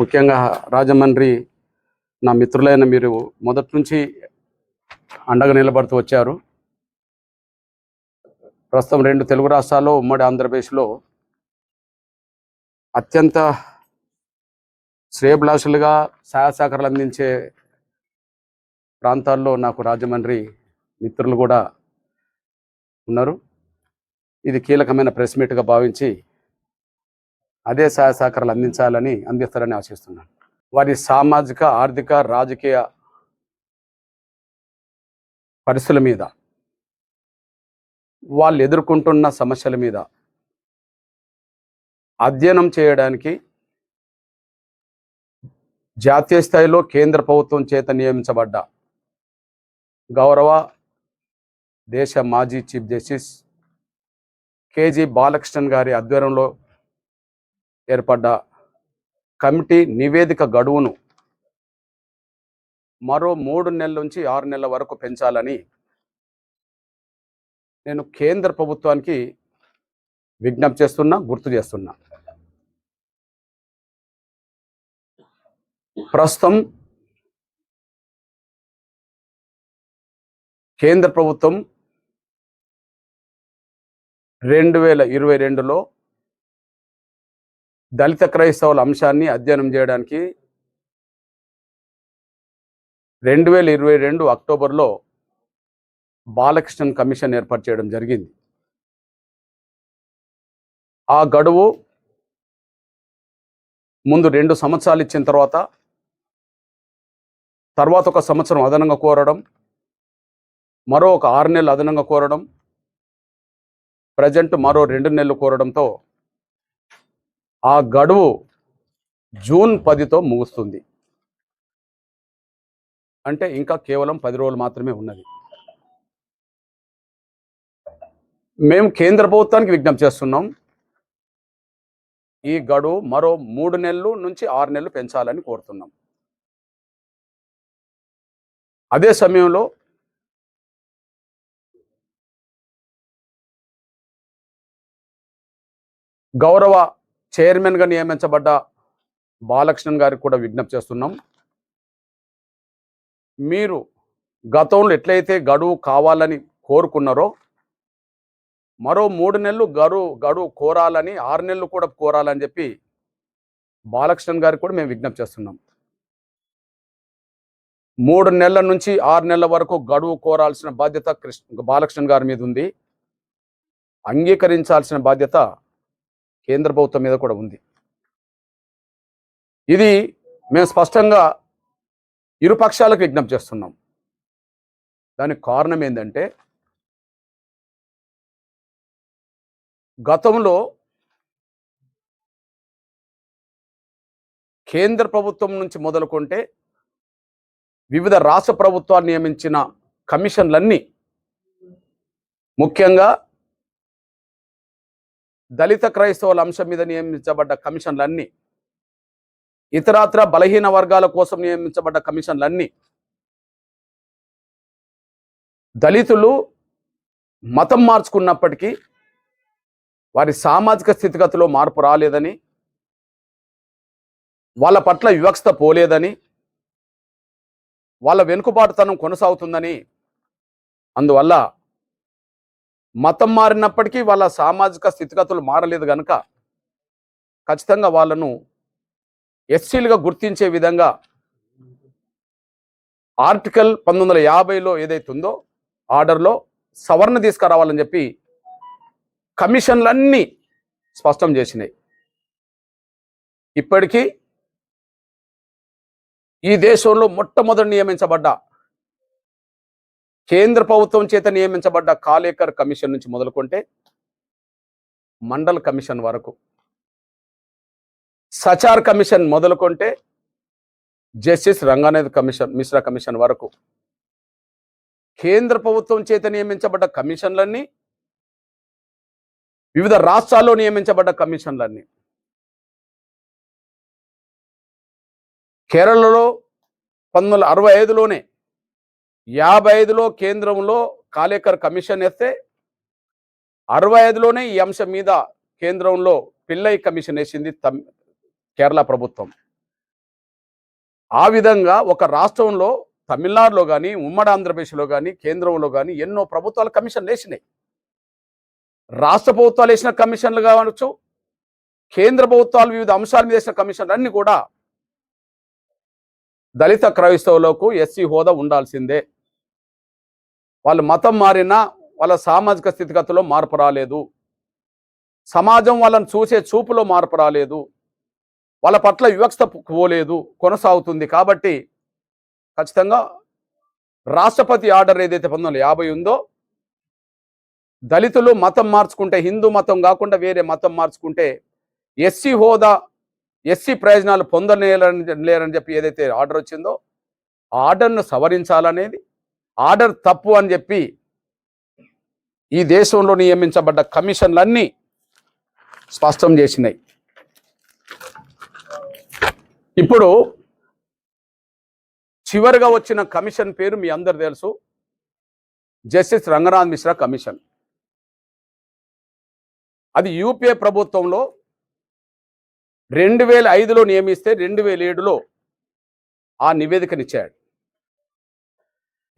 ముఖ్యంగా రాజమండ్రి నా మిత్రులైన మీరు మొదటి నుంచి అండగా నిలబడుతూ వచ్చారు. ప్రస్తుతం 2 తెలుగు రాష్ట్రాల్లో, ఉమ్మడి ఆంధ్రప్రదేశ్లో అత్యంత శ్రేయభిలాషులుగా సహాయ సహకారాలు అందించే ప్రాంతాల్లో నాకు రాజమండ్రి మిత్రులు కూడా ఉన్నారు. ఇది కీలకమైన ప్రెస్ మీట్గా భావించి అదే సహాయ సహకారాలు అందిస్తారని ఆశిస్తున్నాను. వారి సామాజిక, ఆర్థిక, రాజకీయ పరిస్థితుల మీద, వాళ్ళు ఎదుర్కొంటున్న సమస్యల మీద అధ్యయనం చేయడానికి జాతీయ స్థాయిలో కేంద్ర ప్రభుత్వం చేత నియమించబడ్డ గౌరవ దేశ మాజీ చీఫ్ జస్టిస్ కేజీ బాలకృష్ణన్ గారి ఆధ్వర్యంలో ఏర్పడ్డ కమిటీ నివేదిక గడువును మరో 3 నెలల నుంచి 6 నెలల వరకు పెంచాలని నేను కేంద్ర ప్రభుత్వానికి విజ్ఞప్తి చేస్తున్నా, గుర్తు చేస్తున్నా. ప్రస్తుతం కేంద్ర ప్రభుత్వం 2022లో దళిత క్రైస్తవుల అంశాన్ని అధ్యయనం చేయడానికి 2022 అక్టోబర్లో బాలకృష్ణన్ కమిషన్ ఏర్పాటు చేయడం జరిగింది. ఆ గడువు ముందు 2 సంవత్సరాలు ఇచ్చిన తర్వాత 1 సంవత్సరం అదనంగా కోరడం, మరో 6 నెలలు అదనంగా కోరడం, ప్రజెంట్ మరో 2 నెలలు కోరడంతో ఆ గడువు జూన్ 10తో ముగుస్తుంది. అంటే ఇంకా కేవలం 10 రోజులు మాత్రమే ఉన్నది. మేము కేంద్ర ప్రభుత్వానికి విజ్ఞప్తి చేస్తున్నాం, ఈ గడువు మరో 3 నెలలు నుంచి 6 నెలలు పెంచాలని కోరుతున్నాం. అదే సమయంలో గౌరవ చైర్మన్గా నియమించబడ్డ బాలకృష్ణన్ గారికి కూడా విజ్ఞప్తి చేస్తున్నాం. మీరు గతంలో ఎట్లయితే గడువు కావాలని కోరుకున్నారో మరో 3 నెలలు గడువు కోరాలని, 6 నెలలు కూడా కోరాలని చెప్పి బాలకృష్ణన్ గారికి కూడా మేము విజ్ఞప్తి చేస్తున్నాం. 3 నెలల నుంచి 6 నెలల వరకు గడువు కోరాల్సిన బాధ్యత బాలకృష్ణన్ గారి మీద ఉంది. అంగీకరించాల్సిన బాధ్యత కేంద్ర ప్రభుత్వం మీద కూడా ఉంది. ఇది మేము స్పష్టంగా ఇరు పక్షాలకు విజ్ఞప్తి చేస్తున్నాం. దానికి కారణం ఏంటంటే, గతంలో కేంద్ర ప్రభుత్వం నుంచి మొదలుకుంటే వివిధ రాష్ట్ర ప్రభుత్వాలు నియమించిన కమిషన్లన్నీ, ముఖ్యంగా దళిత క్రైస్తవుల అంశం మీద నియమించబడ్డ కమిషన్లన్నీ, ఇతరత్ర బలహీన వర్గాల కోసం నియమించబడ్డ కమిషన్లన్నీ, దళితులు మతం మార్చుకున్నప్పటికీ వారి సామాజిక స్థితిగతిలో మార్పు రాలేదని, వాళ్ళ పట్ల వివక్షత పోలేదని, వాళ్ళ వెనుకబాటుతనం కొనసాగుతుందని, అందువల్ల మతం మారినప్పటికీ వాళ్ళ సామాజిక స్థితిగతులు మారలేదు కనుక ఖచ్చితంగా వాళ్ళను ఎస్సీలుగా గుర్తించే విధంగా ఆర్టికల్ 1950లో ఏదైతుందో ఆర్డర్లో సవరణ తీసుకురావాలని చెప్పి కమిషన్లన్నీ స్పష్టం చేసినాయి. ఇప్పటికీ ఈ దేశంలో మొట్టమొదటి నియమించబడ్డ, కేంద్ర ప్రభుత్వం చేత నియమించబడ్డ కాలేకర్ కమిషన్ నుంచి మొదలుకుంటే మండల్ కమిషన్ వరకు, సచార్ కమిషన్ మొదలుకుంటే justice Ranganath commission, Mishra commission వరకు కేంద్ర ప్రభుత్వం చేత నియమించబడ్డ కమిషన్లన్నీ, వివిధ రాష్ట్రాల్లో నియమించబడ్డ కమిషన్లన్నీ, కేరళలో 1965లోనే 55లో కేంద్రంలో కాలేకర్ కమిషన్ వేస్తే 65లోనే ఈ అంశం మీద కేంద్రంలో పిల్లై కమిషన్ వేసింది కేరళ ప్రభుత్వం. ఆ విధంగా ఒక రాష్ట్రంలో తమిళనాడులో కానీ ఉమ్మడి ఆంధ్రప్రదేశ్లో కానీ కేంద్రంలో కానీ ఎన్నో ప్రభుత్వాలు కమిషన్లు వేసినాయి. రాష్ట్ర ప్రభుత్వాలు వేసిన కమిషన్లు కావచ్చు, కేంద్ర ప్రభుత్వాలు వివిధ అంశాల మీద వేసిన కమిషన్లు అన్ని కూడా దళిత క్రైస్తవులకు ఎస్సీ హోదా ఉండాల్సిందే. వాళ్ళు మతం మారినా వాళ్ళ సామాజిక స్థితిగతుల్లో మార్పు రాలేదు, సమాజం వాళ్ళని చూసే చూపులో మార్పు రాలేదు, వాళ్ళ పట్ల వివక్షత పోలేదు, కొనసాగుతుంది. కాబట్టి ఖచ్చితంగా రాష్ట్రపతి ఆర్డర్ ఏదైతే 1950 ఉందో, దళితులు మతం మార్చుకుంటే, హిందూ మతం కాకుండా వేరే మతం మార్చుకుంటే ఎస్సీ హోదా, ఎస్సీ ప్రయోజనాలు పొందలేరని చెప్పి ఏదైతే ఆర్డర్ వచ్చిందో ఆ ఆర్డర్ను సవరించాలనేది, ఆర్డర్ తప్పు అని చెప్పి ఈ దేశంలో నియమించబడ్డ కమిషన్లన్నీ స్పష్టం చేసినాయి. ఇప్పుడు చివరిగా వచ్చిన కమిషన్ పేరు మీ అందరు తెలుసు, జస్టిస్ రంగనాథ్ మిశ్రా కమిషన్. అది యూపీఏ ప్రభుత్వంలో 2005లో నియమిస్తే 2007లో ఆ నివేదికనిచ్చాడు.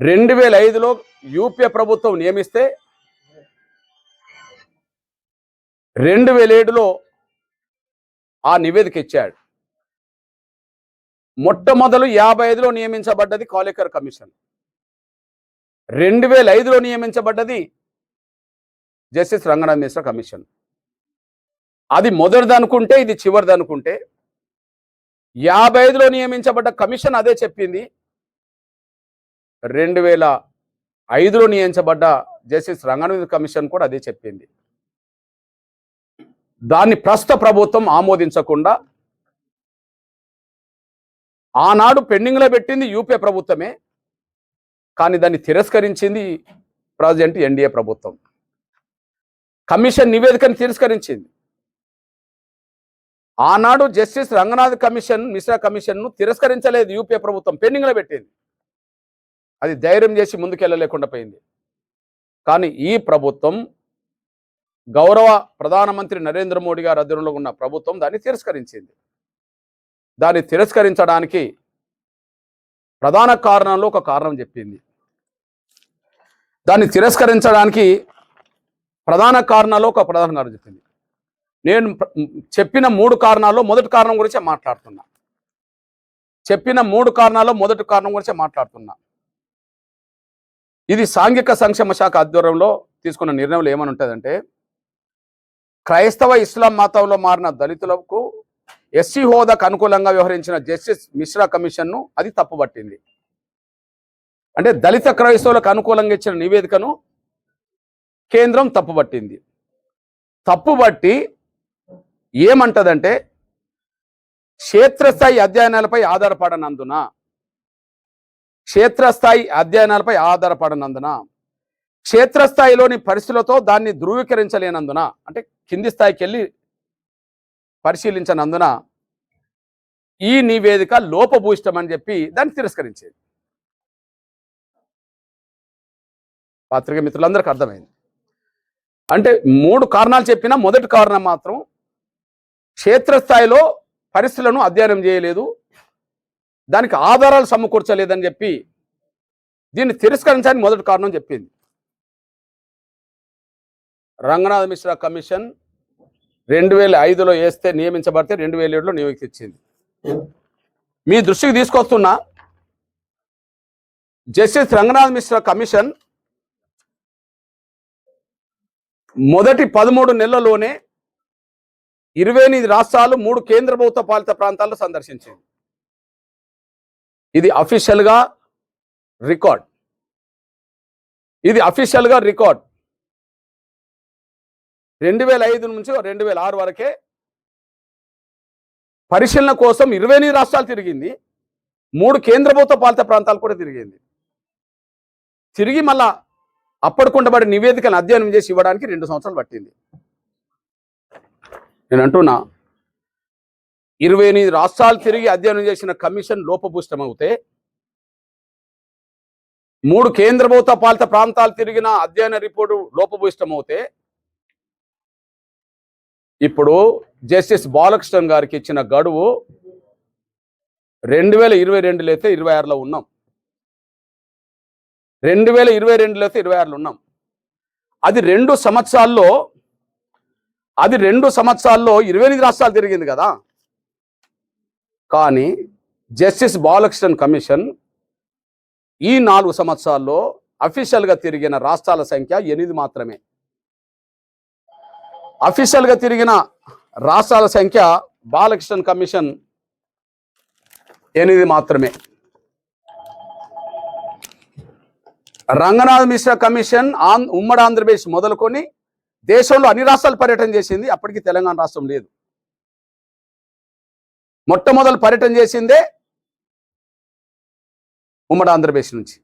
2005లో యూపీఏ ప్రభుత్వం నియమిస్తే 2007లో ఆ నివేదిక ఇచ్చాడు. మొట్టమొదలు 55లో నియమించబడ్డది కాలేకర్ కమిషన్, 2005లో నియమించబడ్డది జస్టిస్ రంగనాథ్ మిశ్రా కమిషన్. అది మొదటిది అనుకుంటే ఇది చివరిది అనుకుంటే, 55లో నియమించబడ్డ కమిషన్ అదే చెప్పింది, 2005లో నియమించబడ్డ జస్టిస్ రంగనాథ్ కమిషన్ కూడా అదే చెప్పింది. దాన్ని ప్రస్తుత ప్రభుత్వం ఆమోదించకుండా ఆనాడు పెండింగ్లో పెట్టింది యూపీఏ ప్రభుత్వమే, కానీ దాన్ని తిరస్కరించింది ప్రజెంట్ ఎన్డీఏ ప్రభుత్వం. కమిషన్ నివేదికను తిరస్కరించింది. ఆనాడు జస్టిస్ రంగనాథ్ కమిషన్, మిశ్రా కమిషన్ను తిరస్కరించలేదు యూపీఏ ప్రభుత్వం, పెండింగ్లో పెట్టింది. అది ధైర్యం చేసి ముందుకెళ్ళలేకుండా పోయింది. కానీ ఈ ప్రభుత్వం, గౌరవ ప్రధానమంత్రి నరేంద్ర మోడీ గారి అధీనంలో ఉన్న ప్రభుత్వం దాన్ని తిరస్కరించింది. దాన్ని తిరస్కరించడానికి ప్రధాన కారణంలో ఒక కారణం చెప్పింది. దాన్ని తిరస్కరించడానికి ప్రధాన కారణాల్లో ఒక ప్రధాన కారణం చెప్పింది. నేను చెప్పిన 3 కారణాల్లో మొదటి కారణం గురించే మాట్లాడుతున్నా. ఇది సాంఘిక సంక్షేమ శాఖ ఆధ్వర్యంలో తీసుకున్న నిర్ణయంలో ఏమని ఉంటుందంటే, క్రైస్తవ ఇస్లాం మతంలో మారిన దళితులకు ఎస్సీ హోదాకు అనుకూలంగా వ్యవహరించిన జస్టిస్ మిశ్రా కమిషన్ను అది తప్పుపట్టింది. అంటే దళిత క్రైస్తవులకు అనుకూలంగా ఇచ్చిన నివేదికను కేంద్రం తప్పుపట్టింది. తప్పుబట్టి ఏమంటదంటే, క్షేత్రస్థాయి అధ్యయనాలపై ఆధారపడనందున క్షేత్రస్థాయిలోని పరిస్థితులతో దాన్ని ధృవీకరించలేనందున, అంటే కింది స్థాయికి వెళ్ళి పరిశీలించనందున ఈ నివేదిక లోపభూయిష్టం అని చెప్పి దాన్ని తిరస్కరించేది. పత్రిక మిత్రులందరికీ అర్థమైంది. అంటే 3 కారణాలు చెప్పినా మొదటి కారణం మాత్రం క్షేత్రస్థాయిలో పరిస్థితులను అధ్యయనం చేయలేదు, దానికి ఆధారాలు సమకూర్చలేదని చెప్పి దీన్ని తిరస్కరించడానికి మొదటి కారణం చెప్పింది. రంగనాథ్ మిశ్రా కమిషన్ 2005లో వేస్తే నియమించబడితే 2007లో నియమించింది. మీ దృష్టికి తీసుకొస్తున్న జస్టిస్ రంగనాథ్ మిశ్రా కమిషన్ మొదటి 13 నెలల్లోనే 28 రాష్ట్రాలు, 3 కేంద్ర ప్రభుత్వ పాలిత ప్రాంతాలను సందర్శించింది. ఇది అఫీషియల్గా రికార్డ్. 2005 నుంచి 2006 వరకే పరిశీలన కోసం 28 రాష్ట్రాలు తిరిగింది, 3 కేంద్ర ప్రభుత్వ పాలిత ప్రాంతాలు కూడా తిరిగింది. తిరిగి మళ్ళా అప్పటికుండబడి నివేదికను అధ్యయనం చేసి ఇవ్వడానికి 2 సంవత్సరాలు పట్టింది. నేను అంటున్నా, 28 రాష్ట్రాలు తిరిగి అధ్యయనం చేసిన కమిషన్ లోపభూయిష్టమవుతే, 3 కేంద్ర ప్రభుత్వ పాలిత ప్రాంతాలు తిరిగిన అధ్యయన రిపోర్టు లోపభూయిష్టమవుతే, ఇప్పుడు జస్టిస్ బాలకృష్ణన్ గారికి ఇచ్చిన గడువు 2022లో అయితే 26లో ఉన్నాం. 2022లో అయితే 26లో ఉన్నాం. అది 2 సంవత్సరాల్లో 28 రాష్ట్రాలు తిరిగింది కదా. కానీ జస్టిస్ బాలకృష్ణన్ కమిషన్ ఈ 4 సంవత్సరాల్లో అఫీషియల్గా తిరిగిన రాష్ట్రాల సంఖ్య 8 మాత్రమే. అఫీషియల్గా తిరిగిన రాష్ట్రాల సంఖ్య బాలకృష్ణన్ కమిషన్ 8 మాత్రమే. రంగనాథ్ మిశ్రా కమిషన్ ఉమ్మడి ఆంధ్రప్రదేశ్ మొదలుకొని దేశంలో అన్ని రాష్ట్రాలు పర్యటన చేసింది. అప్పటికి తెలంగాణ రాష్ట్రం లేదు. మొట్టమొదలు పర్యటన చేసిందే ఉమ్మడి ఆంధ్రప్రదేశ్ నుంచి.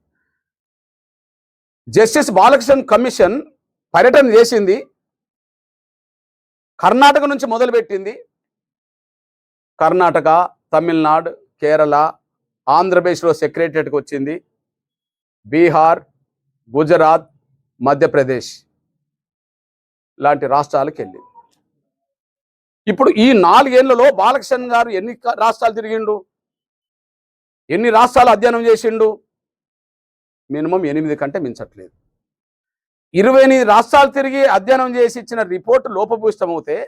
జస్టిస్ బాలకృష్ణన్ కమిషన్ పర్యటన చేసింది కర్ణాటక నుంచి మొదలుపెట్టింది. కర్ణాటక, తమిళనాడు, కేరళ, ఆంధ్రప్రదేశ్లో సెక్రటరియట్కి వచ్చింది. బీహార్, గుజరాత్, మధ్యప్రదేశ్ లాంటి రాష్ట్రాలకు వెళ్ళింది. ఇప్పుడు ఈ 4 ఏళ్లలో బాలకృష్ణ గారు ఎన్ని రాష్ట్రాలు తిరిగిండు, ఎన్ని రాష్ట్రాలు అధ్యయనం చేసిండు? మినిమం 8 కంటే మించట్లేదు. 28 రాష్ట్రాలు తిరిగి అధ్యయనం చేసి ఇచ్చిన రిపోర్టు లోపభూయిష్టమవుతే,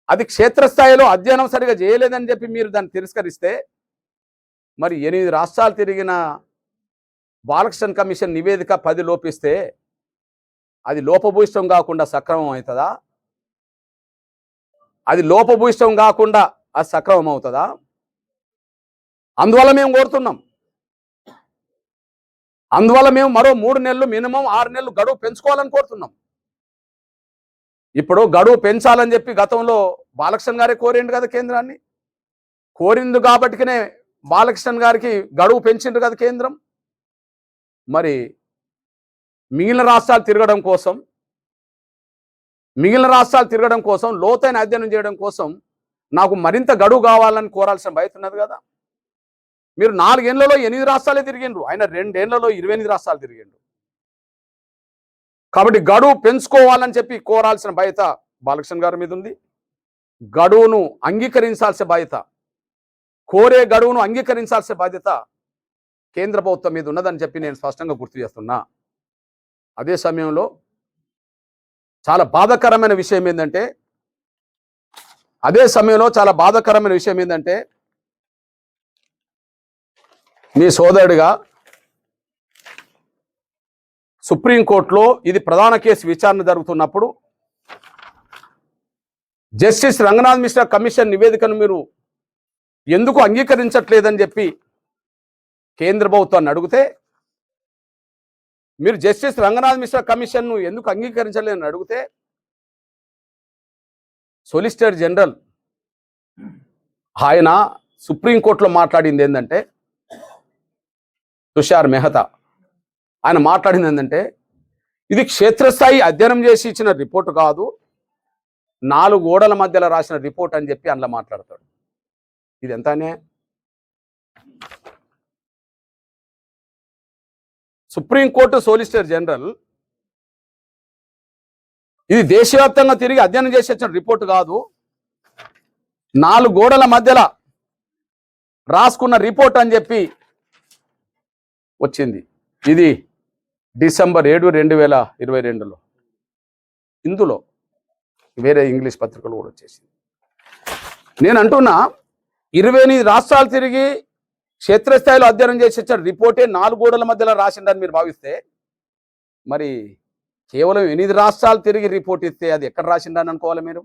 అది క్షేత్రస్థాయిలో అధ్యయనం సరిగా చేయలేదని చెప్పి మీరు దాన్ని తిరస్కరిస్తే, మరి 8 రాష్ట్రాలు తిరిగిన బాలకృష్ణ కమిషన్ నివేదిక 10 లోపిస్తే అది లోపభూయిష్టం కాకుండా సక్రమం అవుతుందా? అది లోపభూయిష్టం కాకుండా అది సక్రమం అవుతుందా? అందువల్ల మేము కోరుతున్నాం. అందువల్ల మేము మరో 3 నెలలు, మినిమం 6 నెలలు గడువు పెంచుకోవాలని కోరుతున్నాం. ఇప్పుడు గడువు పెంచాలని చెప్పి గతంలో బాలకృష్ణ గారే కోరిండు కదా కేంద్రాన్ని. కోరింది కాబట్టినే బాలకృష్ణ గారికి గడువు పెంచిండు కదా కేంద్రం. మరి మిగిలిన రాష్ట్రాలు తిరగడం కోసం లోతైన అధ్యయనం చేయడం కోసం నాకు మరింత గడువు కావాలని కోరాల్సిన బయట ఉన్నది కదా. మీరు 4 ఏళ్లలో 8 రాష్ట్రాలే తిరిగిండ్రు, ఆయన 2 ఏళ్లలో 28 రాష్ట్రాలు తిరిగిండ్రు. కాబట్టి గడువు పెంచుకోవాలని చెప్పి కోరాల్సిన బాధ్యత బాలకృష్ణ గారి మీద ఉంది. గడువును అంగీకరించాల్సిన బాధ్యత, కోరే గడువును అంగీకరించాల్సిన బాధ్యత కేంద్ర ప్రభుత్వం మీద ఉన్నదని చెప్పి నేను స్పష్టంగా గుర్తు చేస్తున్నా. అదే సమయంలో చాలా బాధాకరమైన విషయం ఏంటంటే మీ సోదరుడిగా సుప్రీంకోర్టులో ఇది ప్రధాన కేసు విచారణ జరుగుతున్నప్పుడు జస్టిస్ రంగనాథ్ మిశ్రా కమిషన్ నివేదికను మీరు ఎందుకు అంగీకరించట్లేదని చెప్పి కేంద్ర ప్రభుత్వాన్ని అడిగితే, మీరు జస్టిస్ రంగనాథ్ మిశ్రా కమిషన్ను ఎందుకు అంగీకరించలేదని అడిగితే, సొలిసిటర్ జనరల్ ఆయన సుప్రీంకోర్టులో మాట్లాడింది ఏంటంటే, తుషార్ మెహతా ఆయన మాట్లాడింది ఏంటంటే, ఇది క్షేత్రస్థాయి అధ్యయనం చేసి ఇచ్చిన రిపోర్టు కాదు, 4 గోడల మధ్యలో రాసిన రిపోర్ట్ అని చెప్పి అందులో మాట్లాడతాడు. ఇది ఎంతనే? సుప్రీంకోర్టు సోలిసిటర్ జనరల్ ఇది దేశవ్యాప్తంగా తిరిగి అధ్యయనం చేసి వచ్చిన రిపోర్టు కాదు, 4 గోడల మధ్యలో రాసుకున్న రిపోర్ట్ అని చెప్పి వచ్చింది. ఇది డిసెంబర్ 7, 2022లో. ఇందులో వేరే ఇంగ్లీష్ పత్రికలు కూడా వచ్చేసింది. నేను అంటున్నా, 28 రాష్ట్రాలు తిరిగి క్షేత్రస్థాయిలో అధ్యయనం చేసి వచ్చిన రిపోర్టే 4 గోడల మధ్యలో రాసిందని మీరు భావిస్తే, మరి కేవలం 8 రాష్ట్రాలు తిరిగి రిపోర్ట్ ఇస్తే అది ఎక్కడ రాసిందని అనుకోవాలి మీరు?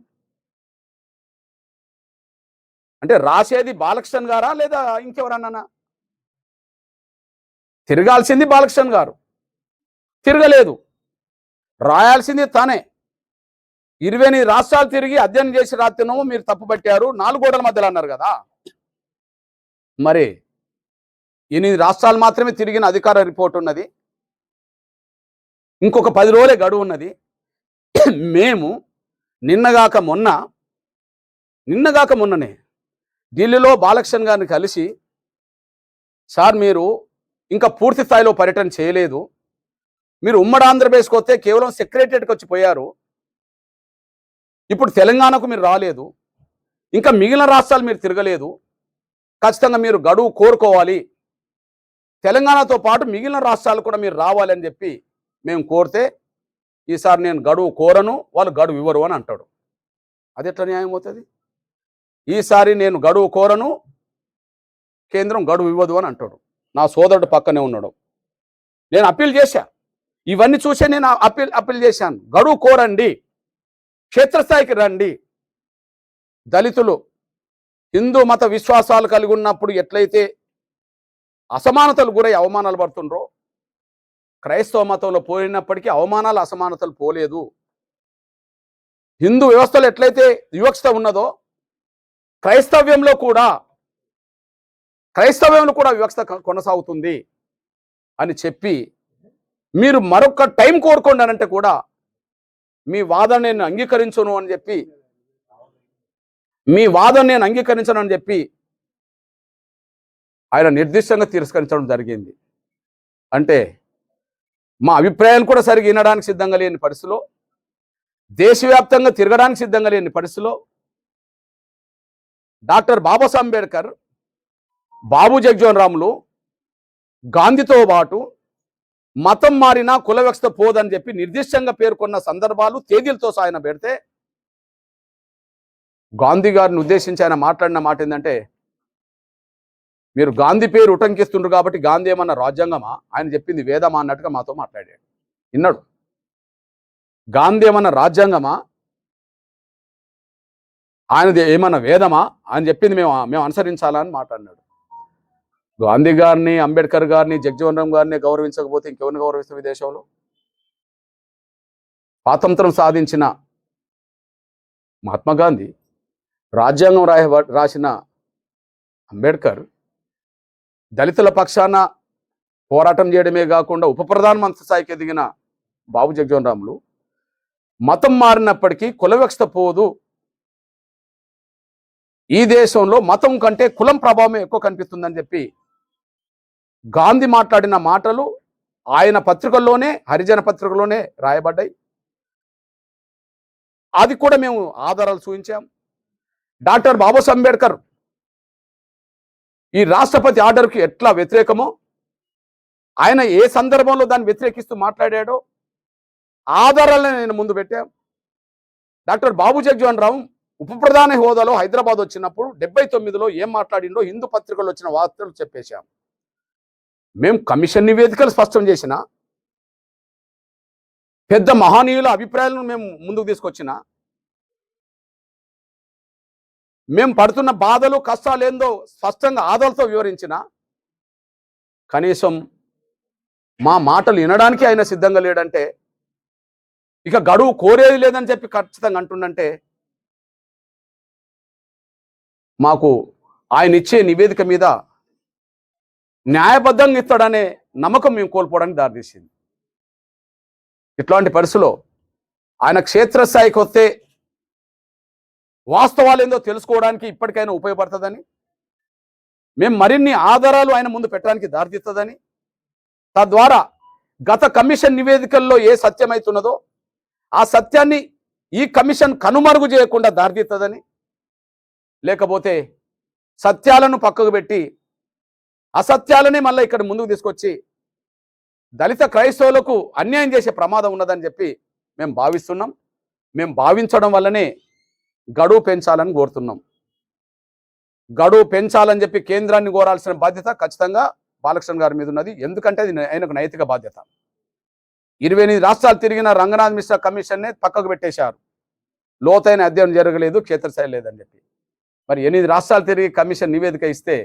అంటే రాసేది బాలకృష్ణ గారా లేదా ఇంకెవరన్నా? తిరగాల్సింది బాలకృష్ణ గారు, తిరగలేదు. రాయాల్సింది తానే. 28 రాష్ట్రాలు తిరిగి అధ్యయనం చేసి రాత్రినో మీరు తప్పు పట్టారు, 4 గోడల మధ్యలో అన్నారు కదా. మరి 8 రాష్ట్రాలు మాత్రమే తిరిగిన అధికార రిపోర్ట్ ఉన్నది, ఇంకొక 10 రోజులే గడువు ఉన్నది. మేము నిన్నగాక మొన్ననే ఢిల్లీలో బాలకృష్ణ గారిని కలిసి, సార్ మీరు ఇంకా పూర్తి స్థాయిలో పర్యటన చేయలేదు, మీరు ఉమ్మడి ఆంధ్రప్రదేశ్కి వస్తే కేవలం సెక్రటరియట్కి వచ్చి పోయారు, ఇప్పుడు తెలంగాణకు మీరు రాలేదు, ఇంకా మిగిలిన రాష్ట్రాలు మీరు తిరగలేదు, ఖచ్చితంగా మీరు గడువు కోరుకోవాలి, తెలంగాణతో పాటు మిగిలిన రాష్ట్రాలు కూడా మీరు రావాలి అని చెప్పి మేము కోరితే, ఈసారి నేను గడువు కోరను, వాళ్ళు గడువు ఇవ్వరు అని అంటాడు. అది ఎట్లా న్యాయం అవుతుంది? ఈసారి నేను గడువు కోరను, కేంద్రం గడువు ఇవ్వదు అని అంటాడు. నా సోదరుడు పక్కనే ఉన్నాడు. నేను అప్పీల్ చేశా, ఇవన్నీ చూసే నేను అప్పీల్ చేశాను. గడువు కోరండి, క్షేత్రస్థాయికి రండి. దళితులు హిందూ మత విశ్వాసాలు కలిగి ఉన్నప్పుడు ఎట్లయితే అసమానతలు గురై అవమానాలు పడుతుండ్రో, క్రైస్తవ మతంలో పోయినప్పటికీ అవమానాలు అసమానతలు పోలేదు. హిందూ వ్యవస్థలో ఎట్లయితే వివక్షత ఉన్నదో క్రైస్తవ్యంలో కూడా వివక్షత కొనసాగుతుంది అని చెప్పి, మీరు మరొక టైం కోరుకోండి అంటే కూడా మీ వాదన నేను అంగీకరించను అని చెప్పి ఆయన నిర్దిష్టంగా తిరస్కరించడం జరిగింది. అంటే మా అభిప్రాయాలు కూడా సరిగ్గా వినడానికి సిద్ధంగా లేని పరిస్థితిలో, దేశవ్యాప్తంగా తిరగడానికి సిద్ధంగా లేని పరిస్థితిలో డాక్టర్ బాబాసాహెబ్ అంబేద్కర్, బాబు జగ్జీవన్ రాములు, గాంధీతో పాటు మతం మారినా కుల వ్యవస్థ పోదని చెప్పి నిర్దిష్టంగా పేర్కొన్న సందర్భాలు, తేదీలతో ఆయన పెడితే, గాంధీ గారిని ఉద్దేశించి ఆయన మాట్లాడిన మాట ఏంటంటే, మీరు గాంధీ పేరు ఉటంకిస్తుండ్రు కాబట్టి గాంధీ ఏమన్నా రాజ్యాంగమా, ఆయన చెప్పింది వేదమా అన్నట్టుగా మాతో మాట్లాడాడు. విన్నాడు, గాంధీ ఏమన్నా రాజ్యాంగమా, ఆయనది ఏమన్నా వేదమా, ఆయన చెప్పింది మేము అనుసరించాలా అని మాట్లాడినాడు. గాంధీ గారిని, అంబేద్కర్ గారిని, జగ్జీవన్ రామ్ గారిని గౌరవించకపోతే ఇంకెవరిని గౌరవిస్తాం ఈ దేశంలో? స్వాతంత్రం సాధించిన మహాత్మా గాంధీ, రాజ్యాంగం రాసిన అంబేద్కర్, దళితుల పక్షాన పోరాటం చేయడమే కాకుండా ఉప ప్రధానమంత్రి స్థాయికి ఎదిగిన బాబు జగ్జీవన్ రాములు, మతం మారినప్పటికీ కుల వివక్షత పోదు, ఈ దేశంలో మతం కంటే కులం ప్రభావం ఎక్కువ కనిపిస్తుందని చెప్పి గాంధీ మాట్లాడిన మాటలు ఆయన పత్రికల్లోనే, హరిజన పత్రికలోనే రాయబడ్డాయి. అది కూడా మేము ఆధారాలు చూపించాం. డాక్టర్ బాబాసాహెబ్ అంబేద్కర్ ఈ రాష్ట్రపతి ఆర్డర్కి ఎట్లా వ్యతిరేకమో, ఆయన ఏ సందర్భంలో దాన్ని వ్యతిరేకిస్తూ మాట్లాడాడో ఆధారాలను నేను ముందు పెట్టాం. డాక్టర్ బాబు జగ్జీవన్ రామ్ ఉప ప్రధాని హోదాలో హైదరాబాద్ వచ్చినప్పుడు 79లో ఏం మాట్లాడిండో హిందూ పత్రికల్లో వచ్చిన వార్తలు చెప్పేశాం. మేము కమిషన్ నివేదికలు స్పష్టం చేసిన, పెద్ద మహనీయుల అభిప్రాయాలను మేము ముందుకు తీసుకొచ్చిన, మేము పడుతున్న బాధలు కష్టాలు ఏందో స్పష్టంగా ఆధారాలతో వివరించిన, కనీసం మా మాటలు వినడానికి ఆయన సిద్ధంగా లేడంటే, ఇక గడువు కోరేది లేదని చెప్పి ఖచ్చితంగా అంటుండంటే, మాకు ఆయన ఇచ్చే నివేదిక మీద న్యాయబద్ధంగా ఇస్తాడనే నమ్మకం మేము కోల్పోవడానికి దారితీసింది. ఇట్లాంటి పరిస్థితిలో ఆయన క్షేత్రస్థాయికి వస్తే వాస్తవాలు ఏందో తెలుసుకోవడానికి ఇప్పటికైనా ఉపయోగపడుతుందని, మేము మరిన్ని ఆధారాలు ఆయన ముందు పెట్టడానికి దారితీస్తుందని, తద్వారా గత కమిషన్ నివేదికల్లో ఏ సత్యమైతున్నదో ఆ సత్యాన్ని ఈ కమిషన్ కనుమరుగు చేయకుండా దారితీస్తుందని, లేకపోతే సత్యాలను పక్కకు పెట్టి అసత్యాలనే మళ్ళీ ఇక్కడ ముందుకు తీసుకొచ్చి దళిత క్రైస్తవులకు అన్యాయం చేసే ప్రమాదం ఉన్నదని చెప్పి మేము భావిస్తున్నాం. మేము భావించడం వల్లనే గడువు పెంచాలని కోరుతున్నాం. గడువు పెంచాలని చెప్పి కేంద్రాన్ని కోరాల్సిన బాధ్యత ఖచ్చితంగా బాలకృష్ణ గారి మీద ఉన్నది. ఎందుకంటే అది ఆయనకు నైతిక బాధ్యత. 28 రాష్ట్రాలు తిరిగిన రంగనాథ్ మిశ్రా కమిషన్నే పక్కకు పెట్టేశారు. లోతైన అధ్యయనం జరగలేదు, క్షేత్రస్థాయి లేదని చెప్పి. మరి 8 రాష్ట్రాలు తిరిగి కమిషన్ నివేదిక ఇస్తే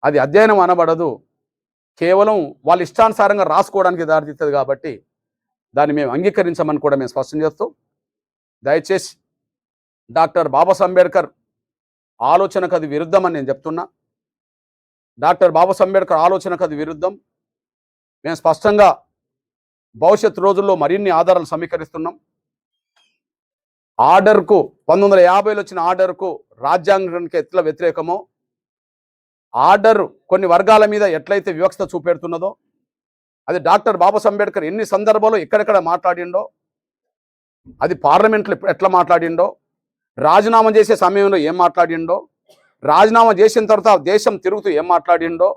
అది అధ్యయనం అనబడదు, కేవలం వాళ్ళ ఇష్టానుసారంగా రాసుకోవడానికి దారితీస్తుంది. కాబట్టి దాన్ని మేము అంగీకరించమని కూడా మేము స్పష్టం చేస్తూ, దయచేసి డాక్టర్ బాబాసాహెబ్ అంబేద్కర్ ఆలోచనకు అది విరుద్ధం అని నేను చెప్తున్నా. డాక్టర్ బాబాసాహెబ్ అంబేద్కర్ ఆలోచనకు అది విరుద్ధం. మేము స్పష్టంగా భవిష్యత్ రోజుల్లో మరిన్ని ఆధారాలు సమీకరిస్తున్నాం. ఆర్డర్కు 1950లో వచ్చిన ఆర్డర్కు రాజ్యాంగానికి ఎట్లా వ్యతిరేకమో, ఆర్డర్ కొన్ని వర్గాల మీద ఎట్లయితే వివక్షత చూపెడుతున్నదో, అది డాక్టర్ బాబాసాహెబ్ అంబేద్కర్ ఎన్ని సందర్భాల్లో ఎక్కడెక్కడ మాట్లాడిండో, అది పార్లమెంట్లో ఎట్లా మాట్లాడిండో, రాజీనామా చేసే సమయంలో ఏం మాట్లాడిండో, రాజీనామా చేసిన తర్వాత దేశం తిరుగుతూ ఏం మాట్లాడిండో,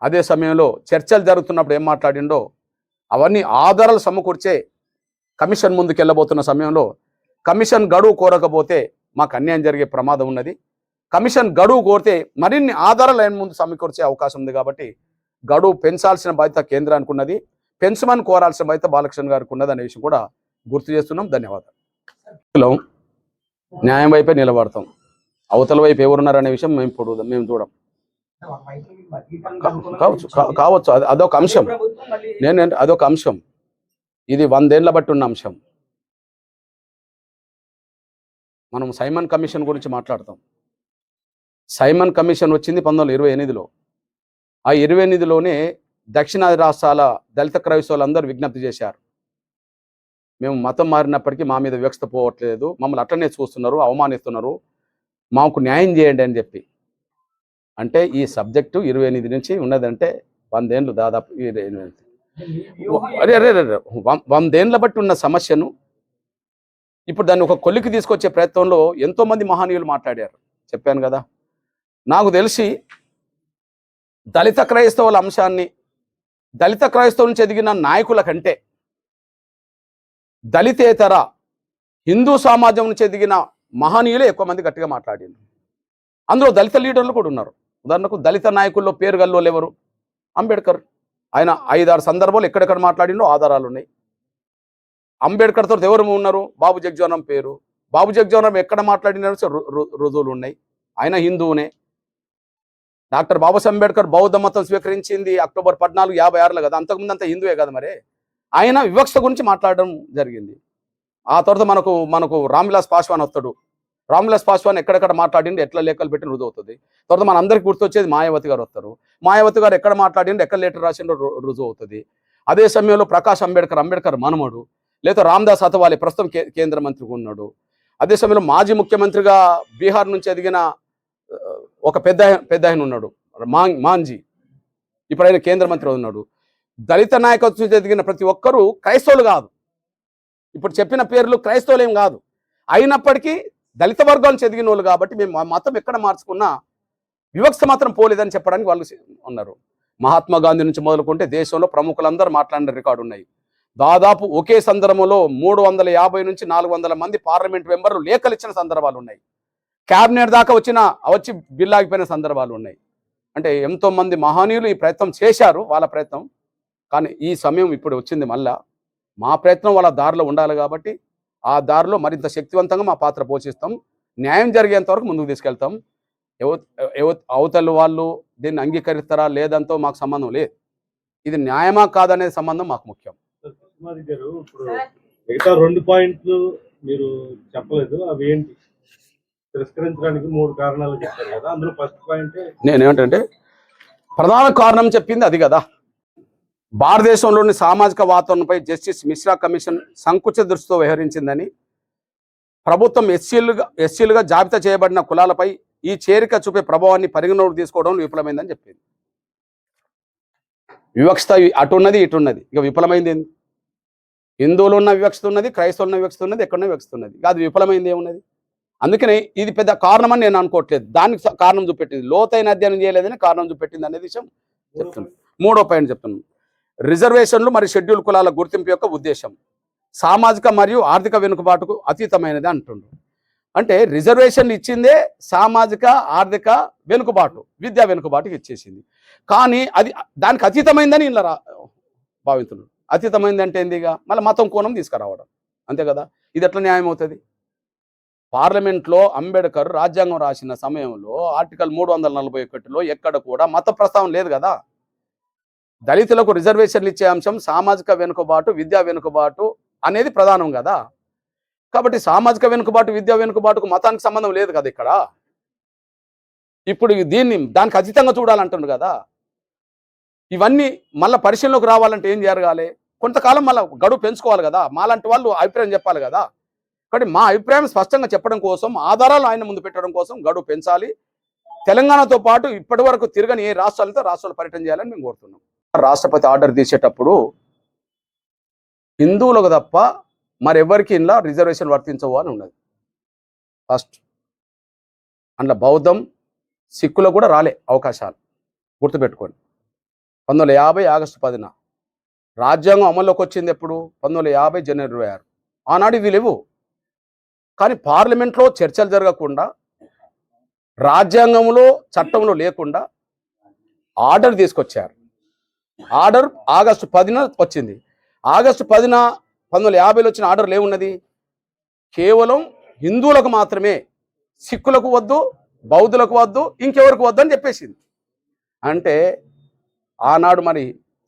అదే సమయంలో చర్చలు జరుగుతున్నప్పుడు ఏం మాట్లాడిండో అవన్నీ ఆధారాలు సమకూర్చే కమిషన్ ముందుకు వెళ్ళబోతున్న సమయంలో కమిషన్ గడువు కోరకపోతే మాకు అన్యాయం జరిగే ప్రమాదం ఉన్నది. కమిషన్ గడువు కోరితే మరిన్ని ఆధారాలు ఆయన ముందు సమకూర్చే అవకాశం ఉంది. కాబట్టి గడువు పెంచాల్సిన బాధ్యత కేంద్రానికి ఉన్నది, పెంచమని కోరాల్సిన బాధ్యత బాలకృష్ణ గారికి ఉన్నది అనే విషయం కూడా గుర్తు చేస్తున్నాం. ధన్యవాదాలు. న్యాయం వైపే నిలబడతాం, అవతల వైపు ఎవరున్నారనే విషయం మేము చూడం. కావచ్చు అదొక అంశం. అదొక అంశం. ఇది 100 ఏళ్ల బట్టి ఉన్న అంశం. మనం సైమన్ కమిషన్ గురించి మాట్లాడతాం. సైమన్ కమిషన్ వచ్చింది 1928లో. ఆ 28లోనే దక్షిణాది రాష్ట్రాల దళిత క్రైస్తవులందరూ విజ్ఞప్తి చేశారు, మేము మతం మారినప్పటికీ మా మీద వివక్షత పోవట్లేదు, మమ్మల్ని అట్లనే చూస్తున్నారు, అవమానిస్తున్నారు, మాకు న్యాయం చేయండి అని చెప్పి. అంటే ఈ సబ్జెక్టు 28 నుంచి ఉన్నదంటే 100 ఏళ్ళు దాదాపు. 100 ఏళ్ళ బట్టి ఉన్న సమస్యను ఇప్పుడు దాన్ని ఒక కొలికి తీసుకొచ్చే ప్రయత్నంలో ఎంతోమంది మహనీయులు మాట్లాడారు. చెప్పాను కదా, నాకు తెలిసి దళిత క్రైస్తవుల అంశాన్ని దళిత క్రైస్తవుల నుంచి ఎదిగిన నాయకుల కంటే దళితేతర హిందూ సమాజం నుంచి ఎదిగిన మహనీయులే ఎక్కువ మంది గట్టిగా మాట్లాడారు. అందులో దళిత లీడర్లు కూడా ఉన్నారు. ఉదాహరణకు దళిత నాయకుల్లో పేరు గల్లోలు ఎవరు? అంబేద్కర్. ఆయన 5-6 సందర్భాలు ఎక్కడెక్కడ మాట్లాడినో ఆధారాలు ఉన్నాయి. అంబేద్కర్ తో ఎవరు ఉన్నారు? బాబు జగ్జీవనం పేరు. బాబు జగ్జీవనం ఎక్కడ మాట్లాడిన రుజువులు ఉన్నాయి. ఆయన హిందువునే. డాక్టర్ బాబాసాహెబ్ అంబేద్కర్ బౌద్ధ మతం స్వీకరించింది అక్టోబర్ 14, 56లో కదా. అంతకుముందు అంతా హిందువే కదా. మరి ఆయన వివక్ష గురించి మాట్లాడడం జరిగింది. ఆ తర్వాత మనకు రామ్విలాస్ పాస్వాన్ వస్తాడు. రామ్విలాస్ పాస్వాన్ ఎక్కడెక్కడ మాట్లాడిండి, ఎట్లా లేఖలు పెట్టిన రుజువు అవుతుంది. తర్వాత మన అందరికీ గుర్తొచ్చేది మాయావతి గారు వస్తారు. మాయావతి గారు ఎక్కడ మాట్లాడిండి, ఎక్కడ లెటర్ రాసిండో రుజువు అవుతుంది. అదే సమయంలో ప్రకాష్ అంబేద్కర్ మనమడు, లేదా రామ్దాస్ అథవాలే ప్రస్తుతం కేంద్ర మంత్రిగా ఉన్నాడు. అదే సమయంలో మాజీ ముఖ్యమంత్రిగా బీహార్ నుంచి ఎదిగిన ఒక పెద్ద ఆయన ఉన్నాడు, మాంజీ. ఇప్పుడు ఆయన కేంద్ర మంత్రి ఉన్నాడు. దళిత నాయకత్వం నుంచి ఎదిగిన ప్రతి ఒక్కరూ క్రైస్తవులు కాదు. ఇప్పుడు చెప్పిన పేర్లు క్రైస్తవులు ఏం కాదు. అయినప్పటికీ దళిత వర్గాల నుంచి ఎదిగిన వాళ్ళు కాబట్టి మేము మతం ఎక్కడ మార్చుకున్నా వివక్ష మాత్రం పోలేదని చెప్పడానికి వాళ్ళు ఉన్నారు. మహాత్మా గాంధీ నుంచి మొదలుకుంటే దేశంలో ప్రముఖులందరూ మాట్లాడిన రికార్డు ఉన్నాయి. దాదాపు ఒకే సందర్భంలో 350 నుంచి 400 మంది పార్లమెంట్ మెంబర్లు లేఖలు ఇచ్చిన సందర్భాలు ఉన్నాయి. క్యాబినెట్ దాకా వచ్చి బిల్లు ఆగిపోయిన సందర్భాలు ఉన్నాయి. అంటే ఎంతో మంది మహనీయులు ఈ ప్రయత్నం చేశారు, వాళ్ళ ప్రయత్నం. కానీ ఈ సమయం ఇప్పుడు వచ్చింది. మళ్ళా మా ప్రయత్నం వాళ్ళ దారిలో ఉండాలి కాబట్టి ఆ దారిలో మరింత శక్తివంతంగా మా పాత్ర పోషిస్తాం. న్యాయం జరిగేంత వరకు ముందుకు తీసుకెళ్తాం. అవతల వాళ్ళు దీన్ని అంగీకరిస్తారా లేదంతో మాకు సంబంధం లేదు. ఇది న్యాయమా కాదనే సంబంధం మాకు ముఖ్యం. ఇప్పుడు మిగతా 2 పాయింట్లు మీరు చెప్పలేదు, అవి ఏంటి? తిరస్కరించడానికి 3 కారణాలు చెప్పారు కదా, అందులో ఫస్ట్ పాయింట్ నేనేంటంటే ప్రధాన కారణం చెప్పింది అది కదా. భారతదేశంలోని సామాజిక వాతావరణంపై జస్టిస్ మిశ్రా కమిషన్ సంకుచిత దృష్టితో వ్యవహరించిందని, ప్రభుత్వం ఎస్సీలుగా జాబితా చేయబడిన కులాలపై ఈ చేరిక చూపే ప్రభావాన్ని పరిగణలోకి తీసుకోవడం విఫలమైందని చెప్పింది. వివక్షత అటున్నది ఇటున్నది, ఇక విఫలమైంది ఏంది? హిందువులు ఉన్న వివక్షత ఉన్నది, క్రైస్తవులు ఉన్న వివక్షత ఉన్నది, ఎక్కడున్న వివక్షత ఉన్నది. అది విఫలమైంది ఏమున్నది? అందుకనే ఇది పెద్ద కారణమని నేను అనుకోవట్లేదు. దానికి కారణం చూపెట్టింది, లోతైన అధ్యయనం చేయలేదని కారణం చూపెట్టింది అనే విషయం చెప్తున్నాను. 3వ పాయింట్ చెప్తున్నాను. రిజర్వేషన్లు మరియు షెడ్యూల్ కులాల గుర్తింపు యొక్క ఉద్దేశం సామాజిక మరియు ఆర్థిక వెనుకబాటుకు అతీతమైనది అంటుండ్రు. అంటే రిజర్వేషన్లు ఇచ్చిందే సామాజిక ఆర్థిక వెనుకబాటు, విద్యా వెనుకబాటుకి ఇచ్చేసింది. కానీ అది దానికి అతీతమైందని ఇలా భావిస్తున్నారు. అతీతమైంది అంటే ఏందిగా మళ్ళీ మతం కోణం తీసుకురావడం, అంతే కదా. ఇది ఎట్లా న్యాయం అవుతుంది? పార్లమెంట్లో అంబేద్కర్ రాజ్యాంగం రాసిన సమయంలో ఆర్టికల్ 341లో ఎక్కడ కూడా మత ప్రస్తావన లేదు కదా. దళితులకు రిజర్వేషన్లు ఇచ్చే అంశం సామాజిక వెనుకబాటు, విద్యా వెనుకబాటు అనేది ప్రధానం కదా. కాబట్టి సామాజిక వెనుకబాటు, విద్యా వెనుకబాటుకు మతానికి సంబంధం లేదు కదా ఇక్కడ. ఇప్పుడు దానికి అతీతంగా చూడాలంటున్నారు కదా. ఇవన్నీ మళ్ళీ పరిశీలనలోకి రావాలంటే ఏం జరగాలి? కొంతకాలం మళ్ళీ గడువు పెంచుకోవాలి కదా. మాలాంటి వాళ్ళు అభిప్రాయం చెప్పాలి కదా. కాబట్టి మా అభిప్రాయం స్పష్టంగా చెప్పడం కోసం, ఆధారాలు ఆయన ముందు పెట్టడం కోసం గడువు పెంచాలి. తెలంగాణతో పాటు ఇప్పటి వరకు తిరగని ఏ రాష్ట్రాలు పర్యటన చేయాలని మేము కోరుతున్నాం. రాష్ట్రపతి ఆర్డర్ తీసేటప్పుడు హిందువులకు తప్ప మరెవరికి ఇలా రిజర్వేషన్ వర్తించవు అని ఉన్నది ఫస్ట్. అందులో బౌద్ధం సిక్కులకు కూడా రాలే అవకాశాలు, గుర్తుపెట్టుకోండి. 1950 ఆగస్టు 10న రాజ్యాంగం అమల్లోకి వచ్చింది ఎప్పుడు? 1950 జనవరి 26. ఆనాడు ఇవి లేవు. కానీ పార్లమెంట్లో చర్చలు జరగకుండా, రాజ్యాంగంలో చట్టంలో లేకుండా ఆర్డర్ తీసుకొచ్చారు. ఆర్డర్ ఆగస్టు 10న వచ్చింది. ఆగస్టు 10న 1950లో వచ్చిన ఆర్డర్లు ఏమున్నది? కేవలం హిందువులకు మాత్రమే, సిక్కులకు వద్దు, బౌద్ధులకు వద్దు, ఇంకెవరికి వద్దు అని చెప్పేసింది. అంటే ఆనాడు మరి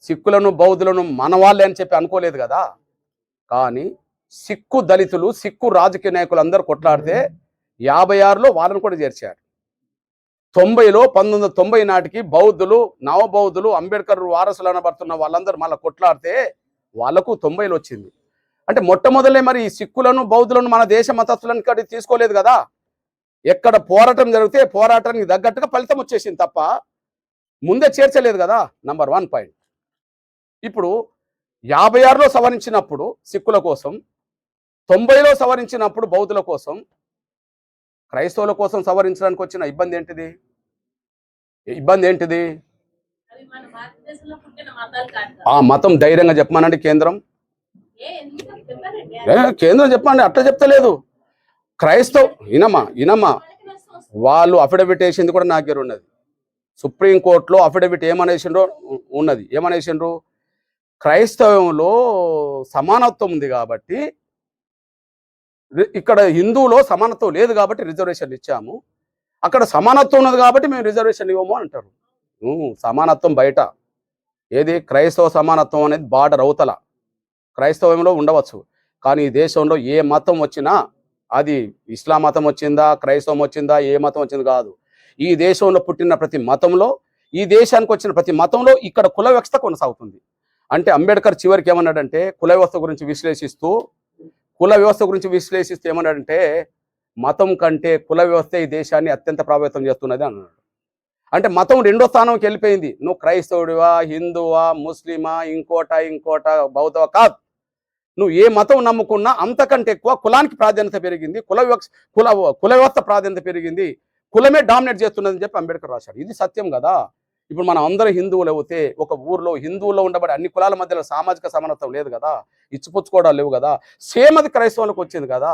సిక్కులను బౌద్ధులను మన వాళ్ళే అని చెప్పి అనుకోలేదు కదా. కానీ సిక్కు దళితులు, సిక్కు రాజకీయ నాయకులు అందరూ కొట్లాడితే 56లో వాళ్ళను కూడా చేర్చారు. 90లో 1990 నాటికి బౌద్ధులు, నవబౌద్ధులు, అంబేద్కర్ వారసులు అనబడుతున్న వాళ్ళందరూ మళ్ళీ కొట్లాడితే వాళ్ళకు 90లో వచ్చింది. అంటే మొట్టమొదలే మరి ఈ సిక్కులను బౌద్ధులను మన దేశ మతస్థులను ఇక్కడ తీసుకోలేదు కదా. ఎక్కడ పోరాటం జరిగితే పోరాటానికి తగ్గట్టుగా ఫలితం వచ్చేసింది తప్ప ముందే చేర్చలేదు కదా. Number 1 point. ఇప్పుడు 56లో సవరించినప్పుడు సిక్కుల కోసం, 90లో సవరించినప్పుడు బౌద్ధుల కోసం, క్రైస్తవుల కోసం సవరించడానికి వచ్చిన ఇబ్బంది ఏంటిది? ఇబ్బంది ఏంటిది? ఆ మతం ధైర్యంగా చెప్పమానండి కేంద్రం. కేంద్రం చెప్పండి, అట్లా చెప్తలేదు. క్రైస్తవ్ ఇనమ్మా వాళ్ళు అఫిడవిట్ వేసింది కూడా నా దగ్గర ఉన్నది. సుప్రీంకోర్టులో అఫిడవిట్ ఏమనేసిండ్రో ఉన్నది. ఏమనేసిండ్రు? క్రైస్తవంలో సమానత్వం ఉంది కాబట్టి, ఇక్కడ హిందువులో సమానత్వం లేదు కాబట్టి రిజర్వేషన్ ఇచ్చాము, అక్కడ సమానత్వం ఉన్నది కాబట్టి మేము రిజర్వేషన్ ఇవ్వము అంటారు. సమానత్వం బయట. ఏది? క్రైస్తవ సమానత్వం అనేది బార్డర్ అవతల క్రైస్తవంలో ఉండవచ్చు. కానీ ఈ దేశంలో ఏ మతం వచ్చినా, అది ఇస్లాం మతం వచ్చిందా, క్రైస్తవం వచ్చిందా, ఏ మతం వచ్చింది కాదు. ఈ దేశంలో పుట్టిన ప్రతి మతంలో, ఈ దేశానికి వచ్చిన ప్రతి మతంలో ఇక్కడ కుల వ్యవస్థ కొనసాగుతుంది. అంటే అంబేద్కర్ చివరికి ఏమన్నాడంటే, కుల వ్యవస్థ గురించి విశ్లేషిస్తూ ఏమన్నాడంటే, మతం కంటే కుల వ్యవస్థ ఈ దేశాన్ని అత్యంత ప్రభావితం చేస్తున్నది అన్నాడు. అంటే మతం 2వ స్థానంకి వెళ్ళిపోయింది. నువ్వు క్రైస్తవుడివా, హిందువా, ముస్లిమా, ఇంకోట బౌద్ధవా కాదు. నువ్వు ఏ మతం నమ్ముకున్నా అంతకంటే ఎక్కువ కులానికి ప్రాధాన్యత పెరిగింది, కుల వ్యవస్థ ప్రాధాన్యత పెరిగింది, కులమే డామినేట్ చేస్తున్నదని చెప్పి అంబేద్కర్ రాశాడు. ఇది సత్యం కదా. ఇప్పుడు మనం అందరం హిందువులు అవుతే ఒక ఊర్లో హిందువుల్లో ఉండబడే అన్ని కులాల మధ్యలో సామాజిక సమానత్వం లేదు కదా, ఇచ్చిపుచ్చుకోవడాలు లేవు కదా. సేమ్ అది క్రైస్తవులకు వచ్చింది కదా,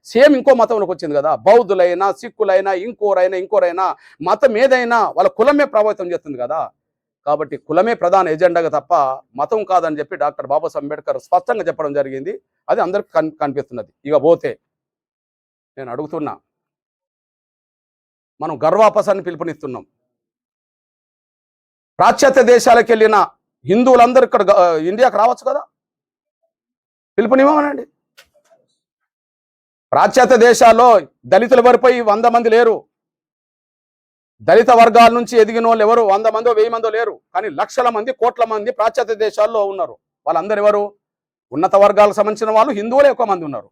సేమ్ ఇంకో మతంలోకి వచ్చింది కదా. బౌద్ధులైనా, సిక్కులైనా, ఇంకోరైనా మతం ఏదైనా వాళ్ళ కులమే ప్రభావితం చేస్తుంది కదా. కాబట్టి కులమే ప్రధాన ఎజెండాగా తప్ప మతం కాదని చెప్పి డాక్టర్ బాబాసాహెబ్ అంబేద్కర్ స్పష్టంగా చెప్పడం జరిగింది. అది అందరికి కనిపిస్తున్నది. ఇక పోతే నేను అడుగుతున్నా, మనం గర్వాపసాన్ని పిలుపునిస్తున్నాం. పాశ్చాత్య దేశాలకు వెళ్ళిన హిందువులందరూ ఇక్కడ ఇండియాకు రావచ్చు కదా, పిలుపునివ్వమనండి. పాశ్చాత్య దేశాల్లో దళితుల వరపై 100 మంది లేరు. దళిత వర్గాల నుంచి ఎదిగిన వాళ్ళు ఎవరు 100 మందో 1000 మందో లేరు. కానీ లక్షల మంది, కోట్ల మంది పాశ్చాత్య దేశాల్లో ఉన్నారు. వాళ్ళందరూ ఎవరు? ఉన్నత వర్గాలకు సంబంధించిన వాళ్ళు హిందువులే ఎక్కువ మంది ఉన్నారు.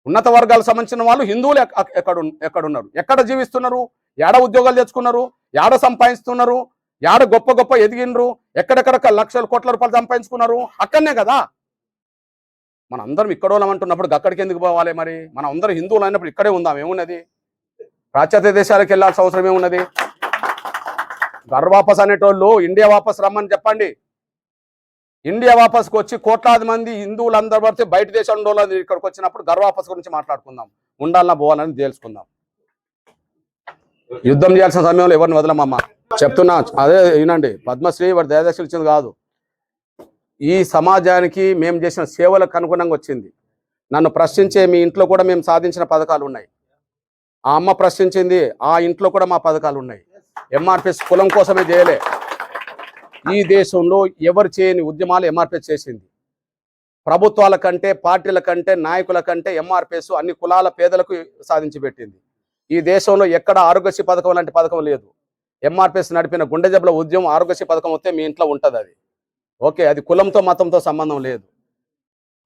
ఉన్నత వర్గాలకు సంబంధించిన వాళ్ళు హిందువులు ఎక్కడున్నారు? ఎక్కడ జీవిస్తున్నారు? ఏడ ఉద్యోగాలు తెచ్చుకున్నారు? ఏడ సంపాదిస్తున్నారు? ఏడ గొప్ప ఎదిగినరు? ఎక్కడెక్కడ లక్షల కోట్ల రూపాయలు సంపాదించుకున్నారు? అక్కడనే కదా. మన అందరం ఇక్కడోళ్ళం అంటున్నప్పుడు అక్కడికి ఎందుకు పోవాలి? మరి మనం అందరం హిందువులు అయినప్పుడు ఇక్కడే ఉందాం, ఏమున్నది? పాశ్చాత్య దేశాలకు వెళ్ళాల్సిన అవసరం ఏమున్నది? గర్వాపస్ అనేటోళ్ళు ఇండియా వాపస్ రమ్మని చెప్పండి. ఇండియా వాపస్కి వచ్చి కోట్లాది మంది హిందువులు అందరూ పడితే బయట దేశంలో ఇక్కడికి వచ్చినప్పుడు గర్వాపస్ గురించి మాట్లాడుకుందాం, ఉండాలన్నా పోవాలని తెలుసుకుందాం. యుద్ధం చేయాల్సిన సమయంలో ఎవరిని వదలమమ్మా చెప్తున్నా. అదే వినండి, పద్మశ్రీ వాడి దయదక్షిణ ఇచ్చింది కాదు, ఈ సమాజానికి మేము చేసిన సేవలకు అనుగుణంగా వచ్చింది. నన్ను ప్రశ్నించే మీ ఇంట్లో కూడా మేము సాధించిన పథకాలు ఉన్నాయి. ఆ అమ్మ ప్రశ్నించింది, ఆ ఇంట్లో కూడా మా పథకాలు ఉన్నాయి. ఎంఆర్పిఎస్ కులం కోసమే చేయలే. ఈ దేశంలో ఎవరు చేయని ఉద్యమాలు ఎంఆర్పిఎస్ చేసింది. ప్రభుత్వాల కంటే, పార్టీల కంటే, నాయకుల కంటే ఎంఆర్పిఎస్ అన్ని కులాల పేదలకు సాధించి పెట్టింది. ఈ దేశంలో ఎక్కడ ఆరోగ్యశ్రీ పథకం లాంటి పథకం లేదు. ఎంఆర్పిఎస్ నడిపిన గుండె జబ్బుల ఉద్యమం ఆరోగ్యశ్రీ పథకం వస్తే మీ ఇంట్లో ఉంటుంది. అది ఓకే, అది కులంతో మతంతో సంబంధం లేదు.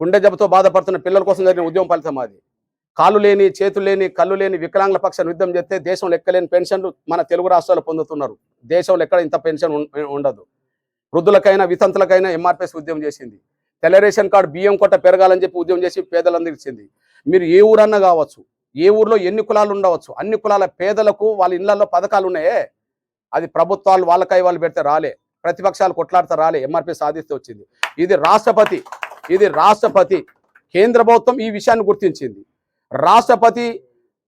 గుండె జబ్బుతో బాధపడుతున్న పిల్లల కోసం జరిగిన ఉద్యమం ఫలితం అది. కాళ్ళు లేని, చేతులు లేని, కళ్ళు లేని వికలాంగుల పక్షాన్ని యుద్ధం చేస్తే దేశంలో ఎక్కలేని పెన్షన్లు మన తెలుగు రాష్ట్రాల్లో పొందుతున్నారు. దేశంలో ఎక్కడ ఇంత పెన్షన్ ఉండదు. వృద్ధులకైనా, వితంతులకైనా ఎంఆర్పిఎస్ ఉద్యమం చేసింది. తెల్ల రేషన్ కార్డు బియ్యం కొట్ట పెరగాలని చెప్పి ఉద్యమం చేసి పేదలందరికీ ఇచ్చింది. మీరు ఏ ఊరన్నా కావచ్చు, ఏ ఊర్లో ఎన్ని కులాలు ఉండవచ్చు, అన్ని కులాల పేదలకు వాళ్ళ ఇళ్లలో పథకాలు ఉన్నాయే, అది ప్రభుత్వాలు వాళ్ళకై వాళ్ళు పెడితే రాలే, ప్రతిపక్షాలు కొట్లాడితే రాలే, ఎంఆర్పీ సాధిస్తే వచ్చింది. ఇది రాష్ట్రపతి కేంద్ర ప్రభుత్వం ఈ విషయాన్ని గుర్తించింది. రాష్ట్రపతి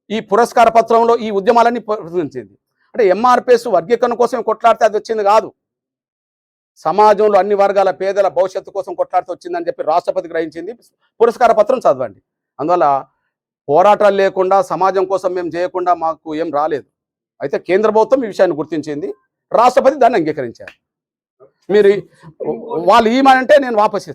ఈ పురస్కార పత్రంలో ఈ ఉద్యమాలన్నీ గుర్తించింది. అంటే ఎంఆర్పిఎస్ వర్గీకరణ కోసం కొట్లాడితే అది వచ్చింది కాదు, సమాజంలో అన్ని వర్గాల పేదల భవిష్యత్తు కోసం కొట్లాడితే వచ్చిందని చెప్పి రాష్ట్రపతి గ్రహించింది. పురస్కార పత్రం చదవండి. అందువల్ల పోరాటాలు లేకుండా సమాజం కోసం మేము చేయకుండా మాకు ఏం రాలేదు. అయితే కేంద్ర ప్రభుత్వం ఈ విషయాన్ని గుర్తించింది, రాష్ట్రపతి దాన్ని అంగీకరించారు. మీరు వాళ్ళు ఏమనంటే నేను వాపసు